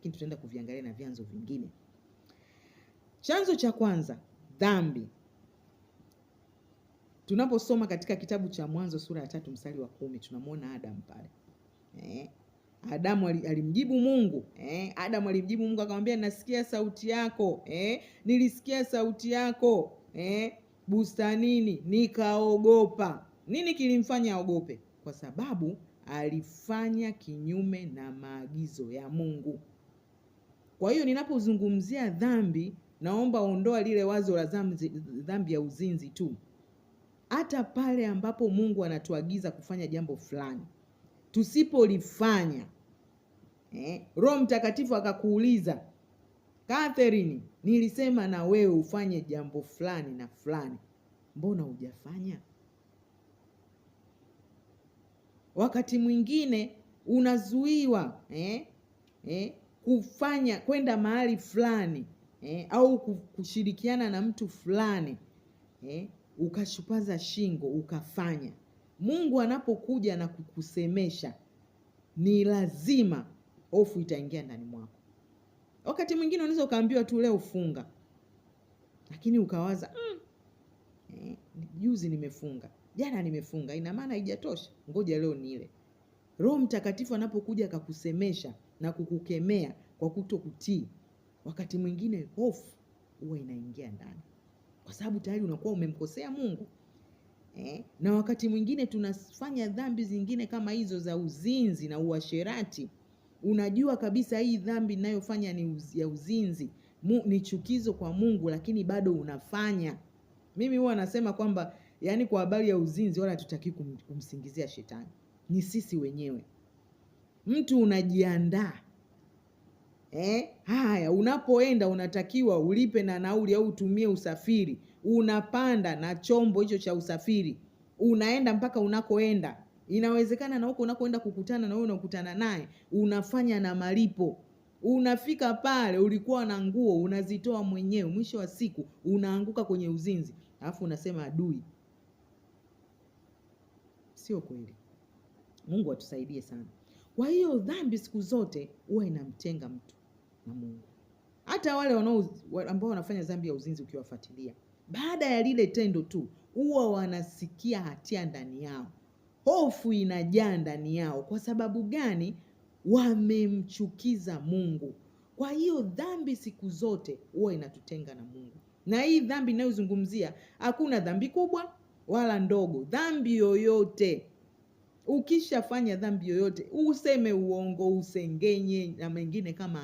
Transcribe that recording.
lakini tutaenda kuviangalia na vyanzo vingine. Chanzo cha kwanza, dhambi. Tunaposoma katika kitabu cha Mwanzo sura ya 3 mstari wa 10 tunamwona Adam pale. Adamu alimjibu Mungu. Adamu alimjibu Mungu akamwambia, nasikia sauti yako. Nilisikia sauti yako bustanini nikaogopa. Nini kilimfanya aogope? Kwa sababu alifanya kinyume na maagizo ya Mungu. Kwa hiyo ninapozungumzia dhambi, naomba ondoa lile wazo la dhambi ya uzinzi tu. Hata pale ambapo Mungu anatuagiza kufanya jambo fulani, tusipolifanya, Roho Mtakatifu akakuuliza, Catherine, nilisema na wewe ufanye jambo fulani na fulani, mbona hujafanya? Wakati mwingine unazuiwa kufanya kwenda mahali fulani au kushirikiana na mtu fulani, ukashupaza shingo ukafanya. Mungu anapokuja na kukusemesha, ni lazima hofu itaingia ndani mwako. Wakati mwingine unaweza ukaambiwa tu leo funga, lakini ukawaza juzi nimefunga, jana nimefunga, ina maana haijatosha, ngoja leo nile. Roho Mtakatifu anapokuja akakusemesha na kukukemea kwa kutokutii, wakati mwingine hofu huwa inaingia ndani, kwa sababu tayari unakuwa umemkosea Mungu. Na wakati mwingine tunafanya dhambi zingine kama hizo za uzinzi na uasherati. Unajua kabisa hii dhambi ninayofanya ni ya uzinzi, ni chukizo kwa Mungu, lakini bado unafanya. Mimi huwa nasema kwamba kwa habari ya uzinzi wala tutaki kumsingizia shetani, ni sisi wenyewe. Mtu unajiandaa, haya unapoenda unatakiwa ulipe na nauli au utumie usafiri, unapanda na chombo hicho cha usafiri, unaenda mpaka unakoenda. Inawezekana na huko unakoenda kukutana na wewe unakutana naye, unafanya na malipo. Unafika pale ulikuwa na nguo unazitoa mwenyewe, mwisho wa siku unaanguka kwenye uzinzi, alafu unasema adui. Sio kweli. Mungu atusaidie sana. Kwa hiyo dhambi siku zote huwa inamtenga mtu na Mungu. Hata wale ambao wanafanya dhambi ya uzinzi ukiwafuatilia, baada ya lile tendo tu huwa wanasikia hatia ndani yao. Hofu inajaa ndani yao. Kwa sababu gani? Wamemchukiza Mungu. Kwa hiyo dhambi siku zote huwa inatutenga na Mungu. Na hii dhambi ninayozungumzia, hakuna dhambi kubwa wala ndogo. Dhambi yoyote, ukishafanya dhambi yoyote, useme uongo, usengenye na mengine kama